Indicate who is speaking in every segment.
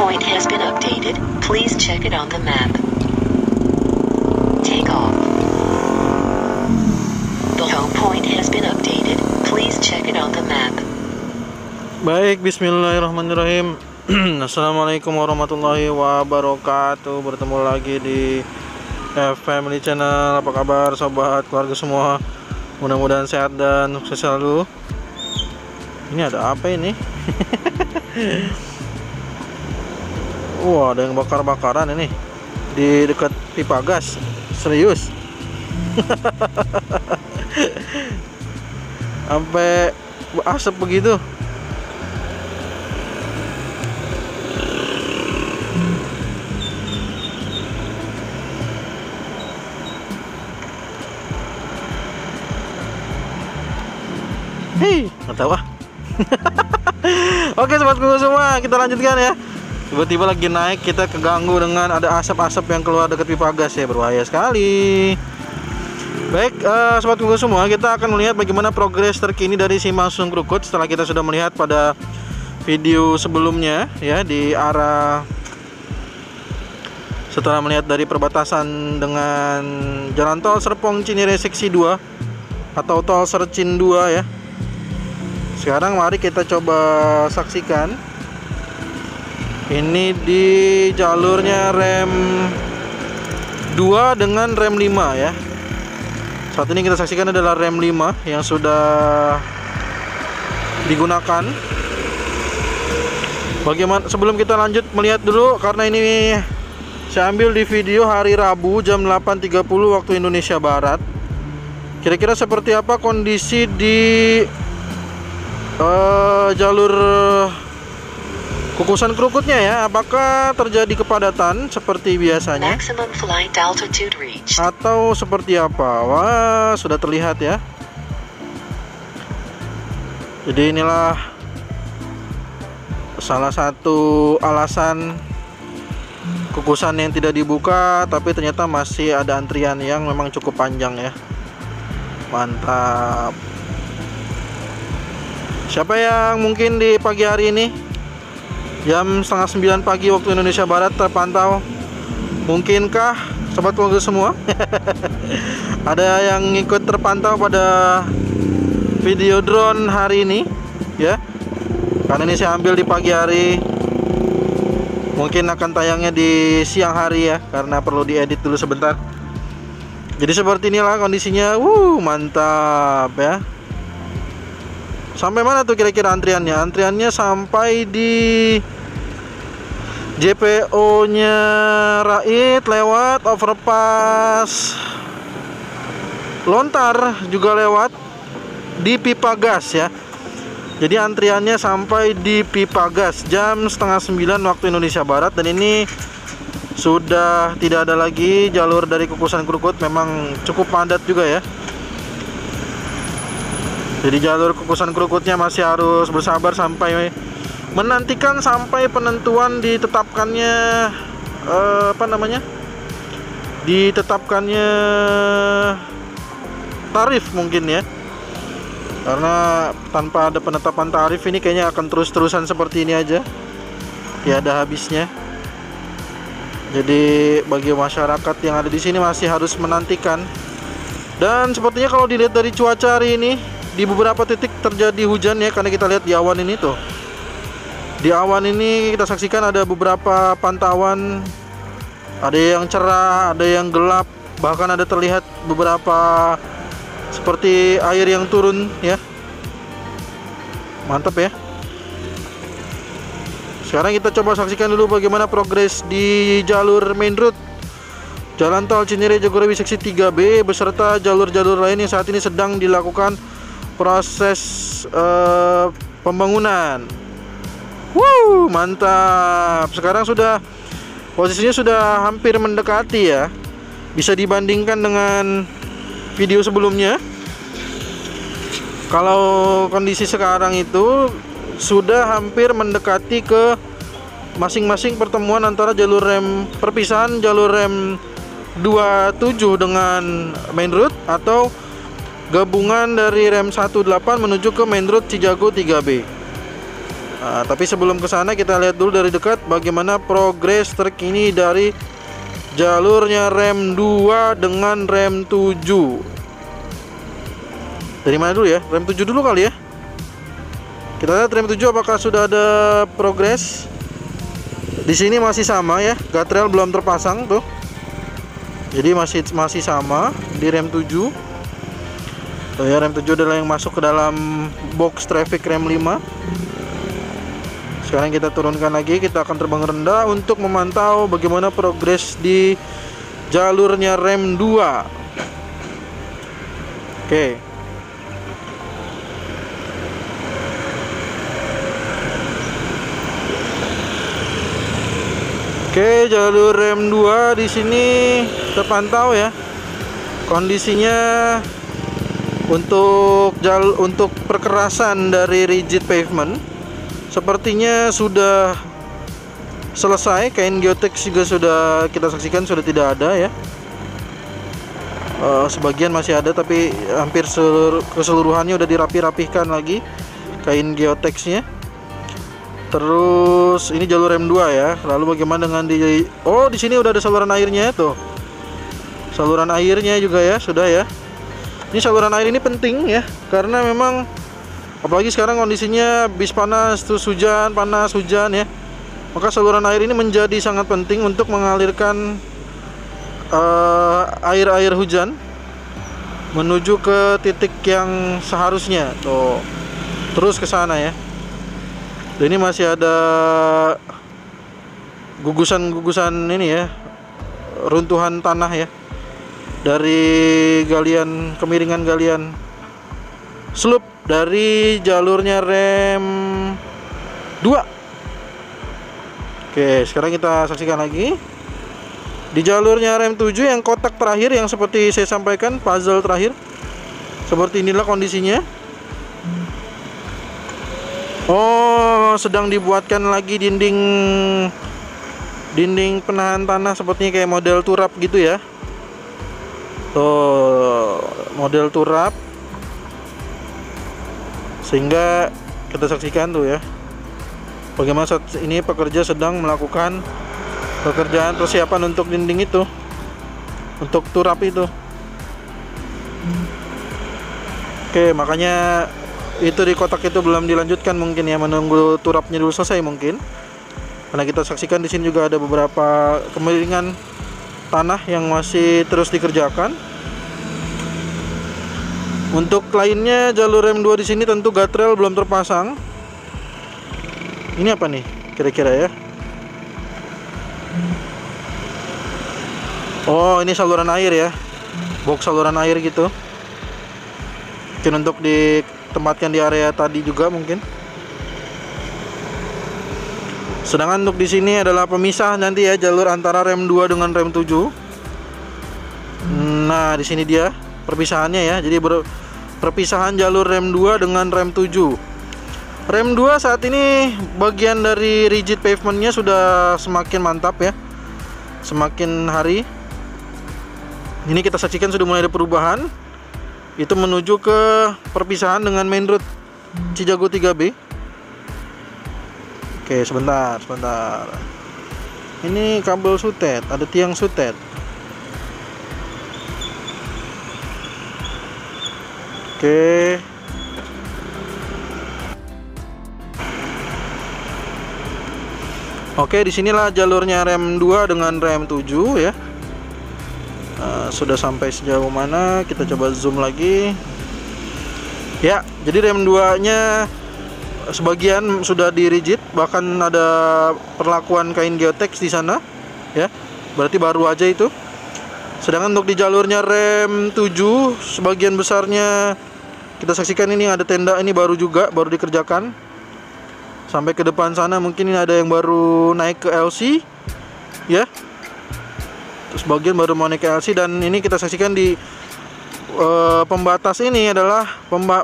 Speaker 1: point has been updated. Please check it on the map. Take off. The home point has been updated. Please check it on the map.
Speaker 2: Baik, bismillahirrahmanirrahim. Assalamualaikum warahmatullahi wabarakatuh. Bertemu lagi di Family Channel. Apa kabar sobat, keluarga semua? Mudah-mudahan sehat dan sukses selalu. Ini ada apa ini? Wah, ada yang bakar-bakaran ini di dekat pipa gas. Serius? Sampai asap begitu. Hei, nggak tahu ah. Oke sobatku semua, kita lanjutkan ya. Tiba-tiba lagi naik, kita keganggu dengan ada asap-asap yang keluar dekat pipa gas ya, berbahaya sekali. Baik, sobatku semua, kita akan melihat bagaimana progres terkini dari Simalsung Krukut setelah kita sudah melihat pada video sebelumnya ya, di arah setelah melihat dari perbatasan dengan Jalan Tol Serpong Cinere Seksi 2 atau Tol Sercin 2 ya. Sekarang mari kita coba saksikan. Ini di jalurnya rem 2 dengan rem 5 ya. Saat ini kita saksikan adalah rem 5 yang sudah digunakan. Bagaimana, sebelum kita lanjut melihat dulu, karena ini saya ambil di video hari Rabu jam 8.30 waktu Indonesia Barat. Kira-kira seperti apa kondisi di jalur Kukusan Krukutnya ya? Apakah terjadi kepadatan seperti biasanya? Atau seperti apa? Wah, sudah terlihat ya. Jadi inilah salah satu alasan Kukusan yang tidak dibuka, tapi ternyata masih ada antrian yang memang cukup panjang ya. Mantap. Siapa yang mungkin di pagi hari ini jam 8:30 pagi waktu Indonesia Barat terpantau? Mungkinkah sobat keluarga semua ada yang ikut terpantau pada video drone hari ini ya? Karena ini saya ambil di pagi hari, mungkin akan tayangnya di siang hari ya, karena perlu diedit dulu sebentar. Jadi seperti inilah kondisinya. Mantap ya. Sampai mana tuh kira-kira antriannya? Antriannya sampai di JPO-nya Rait, lewat overpass Lontar, juga lewat di pipa gas ya. Jadi antriannya sampai di pipa gas jam 8:30 waktu Indonesia Barat. Dan ini sudah tidak ada lagi jalur dari Kukusan Krukut. Memang cukup padat juga ya. Jadi jalur Kukusan Krukutnya masih harus bersabar sampai menantikan sampai penentuan ditetapkannya ditetapkannya tarif mungkin ya. Karena tanpa ada penetapan tarif ini kayaknya akan terus-terusan seperti ini aja, tiada habisnya. Jadi bagi masyarakat yang ada di sini masih harus menantikan. Dan sepertinya kalau dilihat dari cuaca hari ini, di beberapa titik terjadi hujan ya, karena kita lihat di awan ini tuh. Di awan ini kita saksikan ada beberapa pantauan, ada yang cerah, ada yang gelap, bahkan ada terlihat beberapa seperti air yang turun ya. Mantap ya. Sekarang kita coba saksikan dulu bagaimana progres di jalur main road Jalan Tol Cinere Jagorawi Seksi 3B beserta jalur-jalur lain yang saat ini sedang dilakukan proses pembangunan. Mantap. Sekarang sudah posisinya sudah hampir mendekati ya. Bisa dibandingkan dengan video sebelumnya. Kalau kondisi sekarang itu sudah hampir mendekati ke masing-masing pertemuan antara jalur rem perpisahan jalur rem 27 dengan main road atau gabungan dari rem 18 menuju ke main road Cijago 3B. Nah, tapi sebelum ke sana kita lihat dulu dari dekat bagaimana progres terkini dari jalurnya rem 2 dengan rem 7. Dari mana dulu ya? Rem 7 dulu kali ya. Kita lihat rem 7 apakah sudah ada progres. Di sini masih sama ya, guardrail belum terpasang tuh. Jadi masih sama di rem 7. Tuh ya, rem 7 adalah yang masuk ke dalam box traffic rem 5. Sekarang kita turunkan lagi, kita akan terbang rendah untuk memantau bagaimana progres di jalurnya rem 2. Oke. Oke, jalur rem 2 di sini terpantau ya. Kondisinya untuk perkerasan dari rigid pavement sepertinya sudah selesai. Kain geotex juga sudah kita saksikan sudah tidak ada ya. Sebagian masih ada tapi hampir keseluruhannya udah dirapi-rapihkan lagi kain geotexnya. Terus ini jalur rem 2 ya. Lalu bagaimana dengan di sini udah ada saluran airnya tuh. Saluran airnya juga ya sudah ya. Ini saluran air ini penting ya karena memang apalagi sekarang kondisinya habis panas terus hujan, panas hujan ya. Maka saluran air ini menjadi sangat penting untuk mengalirkan air hujan menuju ke titik yang seharusnya tuh. Terus ke sana ya. Dan ini masih ada gugusan ini ya. Runtuhan tanah ya. Dari kemiringan galian slope dari jalurnya rem 2. Oke, sekarang kita saksikan lagi di jalurnya rem 7 yang kotak terakhir yang seperti saya sampaikan, puzzle terakhir. Seperti inilah kondisinya. Sedang dibuatkan lagi dinding penahan tanah sepertinya kayak model turap gitu ya. Tuh, model turap. Sehingga kita saksikan tuh ya bagaimana saat ini pekerja sedang melakukan pekerjaan persiapan untuk dinding itu, untuk turap itu. Oke, makanya itu di kotak itu belum dilanjutkan mungkin ya, menunggu turapnya dulu selesai mungkin. Karena kita saksikan di sini juga ada beberapa kemiringan tanah yang masih terus dikerjakan. Untuk lainnya jalur rem 2 di sini tentu guardrail belum terpasang. Ini apa nih kira-kira ya? Ini saluran air ya. Box saluran air gitu. Mungkin untuk ditempatkan di area tadi juga mungkin. Sedangkan untuk di sini adalah pemisah nanti ya jalur antara rem 2 dengan rem 7. Nah, di sini dia perpisahannya ya. Jadi perpisahan jalur rem 2 dengan rem 7. Rem 2 saat ini bagian dari rigid pavementnya sudah semakin mantap ya. Semakin hari. Ini kita saksikan sudah mulai ada perubahan. Itu menuju ke perpisahan dengan main road Cijago 3B. Oke, sebentar. Ini kabel sutet, ada tiang sutet. Oke. Oke, disinilah jalurnya rem 2 dengan rem 7 ya. Sudah sampai sejauh mana? Kita coba zoom lagi. Ya, jadi rem 2-nya sebagian sudah di rigid, bahkan ada perlakuan kain geotex di sana ya. Berarti baru aja itu. Sedangkan untuk di jalurnya rem 7 sebagian besarnya kita saksikan ini ada tenda, ini baru dikerjakan. Sampai ke depan sana mungkin ini ada yang baru naik ke LC ya. Terus bagian baru mau naik ke LC, dan ini kita saksikan di pembatas ini adalah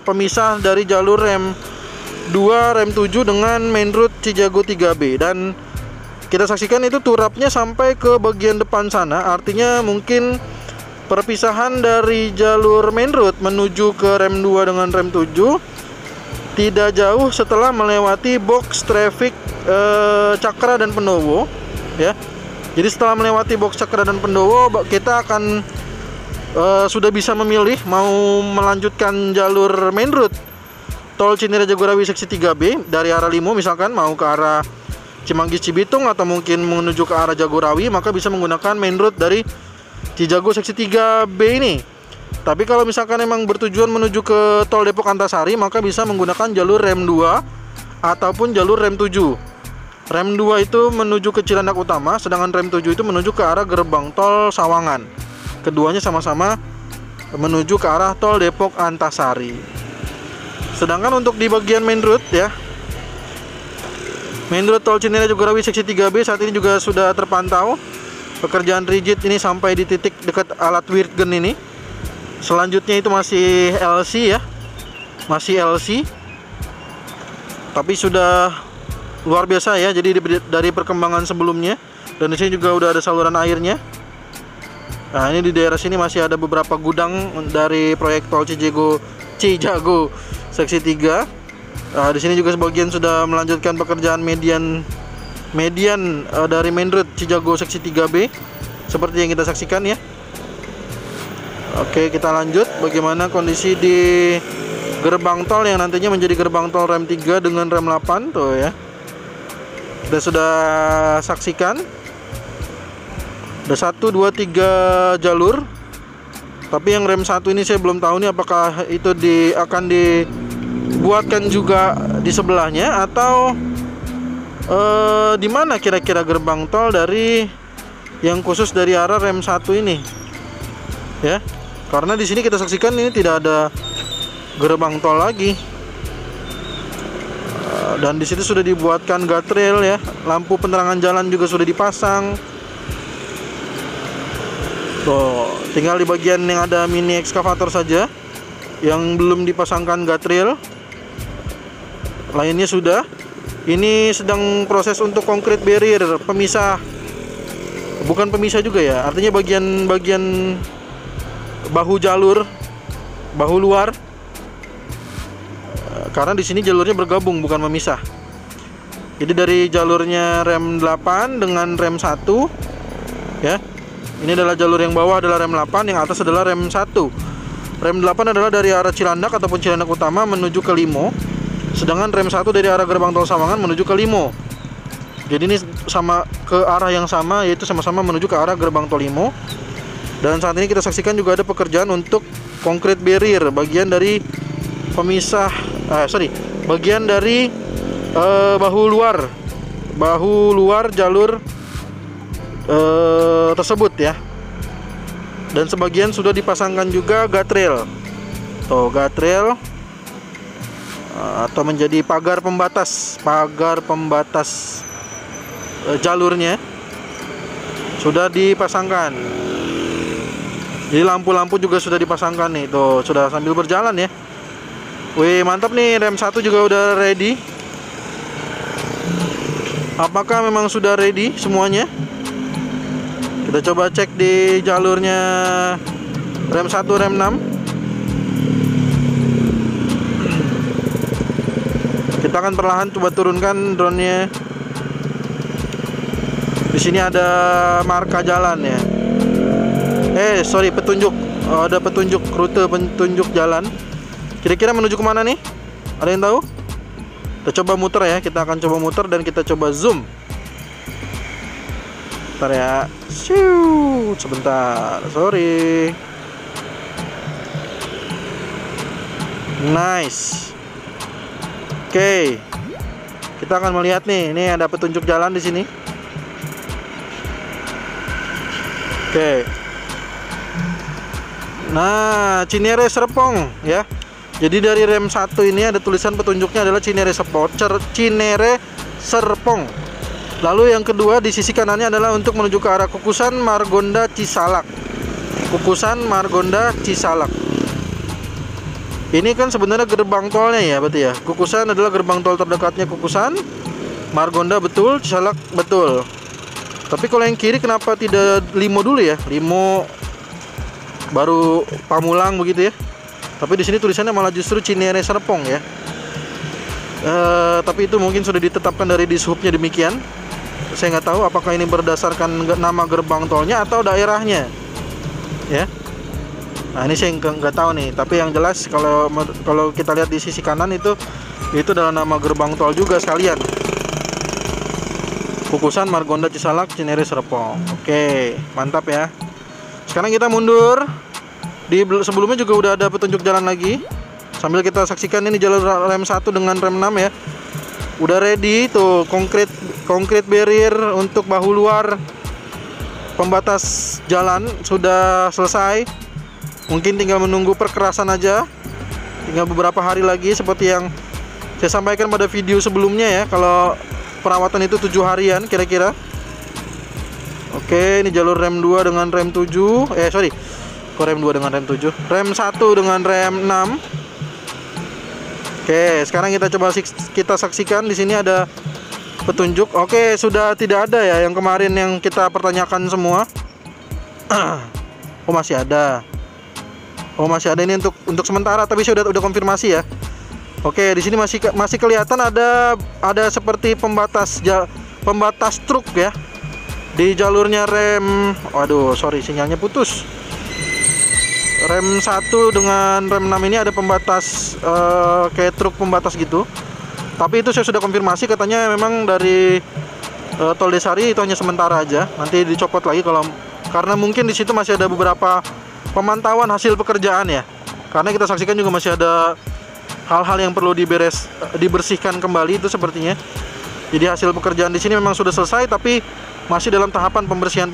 Speaker 2: pemisah dari jalur rem 2 rem 7 dengan main road Cijago 3B, dan kita saksikan itu turapnya sampai ke bagian depan sana. Artinya mungkin perpisahan dari jalur main road menuju ke rem 2 dengan rem 7 tidak jauh setelah melewati box traffic Cakra dan Pendowo ya. Jadi setelah melewati box Cakra dan Pendowo, kita akan sudah bisa memilih mau melanjutkan jalur main route tol Cinere Jagorawi seksi 3B dari arah Limo, misalkan mau ke arah Cimanggis Cibitung atau mungkin menuju ke arah Jagorawi, maka bisa menggunakan main route dari Cijago seksi 3B ini. Tapi kalau misalkan memang bertujuan menuju ke tol Depok Antasari, maka bisa menggunakan jalur rem 2 ataupun jalur rem 7. Rem 2 itu menuju ke Cilandak Utama, sedangkan rem 7 itu menuju ke arah gerbang tol Sawangan. Keduanya sama-sama menuju ke arah tol Depok Antasari. Sedangkan untuk di bagian main route ya, main route tol Cinere Jagorawi seksi 3B saat ini juga sudah terpantau pekerjaan rigid ini sampai di titik dekat alat Wirtgen ini. Selanjutnya itu masih LC ya, masih LC, tapi sudah luar biasa ya. Jadi dari perkembangan sebelumnya, dan di sini juga udah ada saluran airnya. Nah, ini di daerah sini masih ada beberapa gudang dari proyek tol Cijago seksi 3. Nah, di sini juga sebagian sudah melanjutkan pekerjaan median dari main route Cijago seksi 3B seperti yang kita saksikan ya. Oke, kita lanjut bagaimana kondisi di gerbang tol yang nantinya menjadi gerbang tol rem 3 dengan rem 8 tuh ya. Kita sudah saksikan ada 1, 2, 3 jalur. Tapi yang rem 1 ini saya belum tahu nih apakah itu akan dibuatkan juga di sebelahnya atau di mana kira-kira gerbang tol dari yang khusus dari arah rem 1 ini ya. Karena di sini kita saksikan ini tidak ada gerbang tol lagi. Dan di situ sudah dibuatkan guardrail ya, lampu penerangan jalan juga sudah dipasang. Tuh, tinggal di bagian yang ada mini ekskavator saja yang belum dipasangkan guardrail. Lainnya sudah. Ini sedang proses untuk concrete barrier, pemisah. Bukan pemisah juga ya, artinya bagian bahu jalur, bahu luar. Karena di sini jalurnya bergabung bukan memisah. Jadi dari jalurnya rem 8 dengan rem 1 ya. Ini adalah jalur yang bawah adalah rem 8, yang atas adalah rem 1. Rem 8 adalah dari arah Cilandak ataupun Cilandak Utama menuju ke Limo. Sedangkan rem 1 dari arah gerbang tol Sawangan menuju ke Limo. Jadi ini sama ke arah yang sama, yaitu sama-sama menuju ke arah gerbang tol Limo. Dan saat ini kita saksikan juga ada pekerjaan untuk concrete barrier, bagian dari pemisah, bagian dari bahu luar jalur tersebut ya. Dan sebagian sudah dipasangkan juga guardrail. Tuh, guardrail atau menjadi pagar pembatas jalurnya sudah dipasangkan. Jadi lampu-lampu juga sudah dipasangkan nih. Tuh, sudah sambil berjalan ya. Wih, mantap nih, rem 1 juga udah ready. Apakah memang sudah ready semuanya? Kita coba cek di jalurnya rem 1, rem 6. Kita akan perlahan coba turunkan drone-nya. Di sini ada marka jalan ya. Petunjuk. Ada petunjuk rute, petunjuk jalan. Kira-kira menuju kemana nih? Ada yang tahu? Kita coba muter ya. Kita akan coba muter dan kita coba zoom. Bentar ya. Sebentar. Sorry. Nice. Oke. Kita akan melihat nih. Ini ada petunjuk jalan di sini. Oke. Nah, Cinere Serpong ya. Jadi dari rem 1 ini ada tulisan petunjuknya adalah Cinere Serpong. Lalu yang kedua di sisi kanannya adalah untuk menuju ke arah Kukusan Margonda Cisalak. Kukusan Margonda Cisalak. Ini kan sebenarnya gerbang tolnya ya, berarti ya. Kukusan adalah gerbang tol terdekatnya Kukusan. Margonda betul, Cisalak betul. Tapi kalau yang kiri kenapa tidak Limo dulu ya? Limo baru Pamulang begitu ya. Tapi di sini tulisannya malah justru Cinere Serpong ya. Tapi itu mungkin sudah ditetapkan dari Dishubnya demikian. Saya nggak tahu apakah ini berdasarkan nama gerbang tolnya atau daerahnya, ya. Nah ini saya nggak tahu nih. Tapi yang jelas kalau kita lihat di sisi kanan itu adalah nama gerbang tol juga sekalian. Kukusan, Margonda, Cisalak, Cinere, Serpong. Oke, mantap ya. Sekarang kita mundur. Sebelumnya juga udah ada petunjuk jalan lagi. Sambil kita saksikan ini jalur rem 1 dengan rem 6 ya. Udah ready tuh, concrete barrier untuk bahu luar pembatas jalan sudah selesai. Mungkin tinggal menunggu perkerasan aja. Tinggal beberapa hari lagi seperti yang saya sampaikan pada video sebelumnya ya. Kalau perawatan itu 7 harian kira-kira. Oke, ini jalur rem 2 dengan rem 7. Kok rem 2 dengan rem 7? Rem 1 dengan rem 6. Oke, sekarang kita saksikan di sini ada petunjuk. Oke, sudah tidak ada ya yang kemarin yang kita pertanyakan semua. Oh, masih ada. Oh, masih ada ini untuk sementara, tapi saya udah konfirmasi ya. Oke, di sini masih kelihatan ada seperti pembatas truk ya. Di jalurnya rem. Waduh, sorry sinyalnya putus. Rem 1 dengan rem 6 ini ada pembatas kayak truk pembatas gitu. Tapi itu saya sudah konfirmasi, katanya memang dari Tol Desari itu hanya sementara aja. Nanti dicopot lagi karena mungkin di situ masih ada beberapa pemantauan hasil pekerjaan ya. Karena kita saksikan juga masih ada hal-hal yang perlu dibersihkan kembali itu sepertinya. Jadi hasil pekerjaan di sini memang sudah selesai, tapi masih dalam tahapan pembersihan,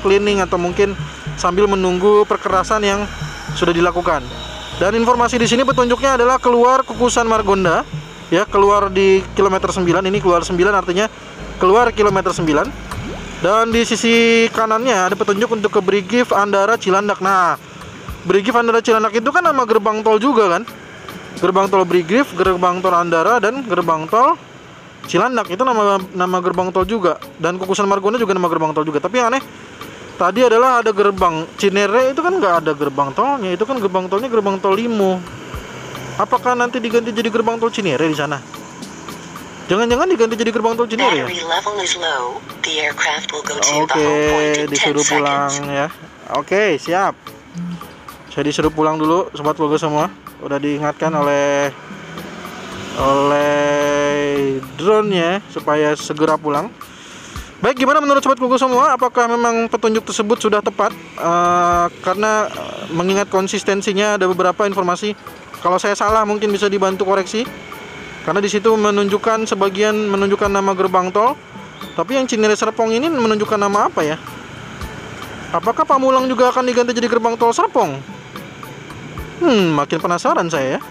Speaker 2: cleaning, atau mungkin sambil menunggu perkerasan yang sudah dilakukan. Dan informasi di sini petunjuknya adalah keluar Kukusan Margonda, ya, keluar di kilometer 9. Ini keluar 9 artinya keluar kilometer 9. Dan di sisi kanannya ada petunjuk untuk ke Brigif Andara Cilandak. Nah, Brigif Andara Cilandak itu kan nama gerbang tol juga kan? Gerbang tol Brigif, gerbang tol Andara, dan gerbang tol Cilandak itu nama gerbang tol juga. Dan Kukusan Margonda juga nama gerbang tol juga. Tapi yang aneh tadi adalah ada gerbang Cinere, itu kan nggak ada gerbang tolnya. Itu kan gerbang tolnya gerbang tol Limo. Apakah nanti diganti jadi gerbang tol Cinere di sana? Jangan-jangan diganti jadi gerbang tol Cinere ya? Oke, disuruh pulang ya. Oke, siap. Saya disuruh pulang dulu, sobat Pogo semua. Udah diingatkan oleh drone-nya supaya segera pulang. Baik, gimana menurut sobat Pogo semua? Apakah memang petunjuk tersebut sudah tepat? Karena mengingat konsistensinya ada beberapa informasi. Kalau saya salah mungkin bisa dibantu koreksi. Karena di situ menunjukkan nama gerbang tol, tapi yang Cinere Serpong ini menunjukkan nama apa ya? Apakah Pamulang juga akan diganti jadi gerbang tol Serpong? Makin penasaran saya ya.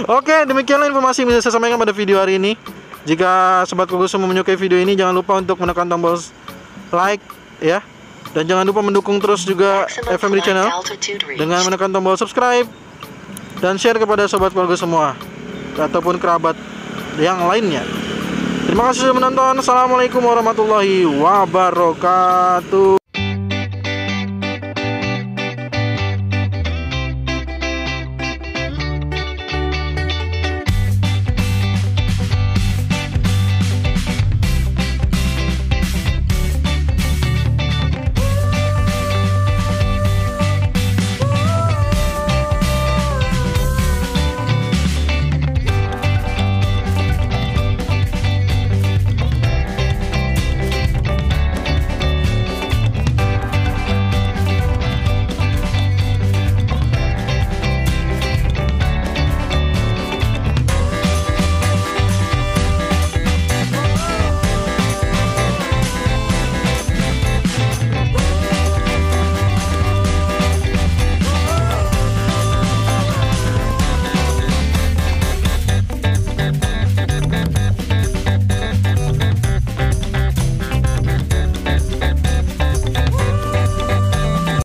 Speaker 2: Oke, demikianlah informasi yang bisa saya sampaikan pada video hari ini. Jika sobat Pogo semua menyukai video ini, jangan lupa untuk menekan tombol like ya. Dan jangan lupa mendukung terus juga FMD Channel dengan menekan tombol subscribe dan share kepada sobat Pogo semua ataupun kerabat yang lainnya. Terima kasih sudah menonton. Assalamualaikum warahmatullahi wabarakatuh.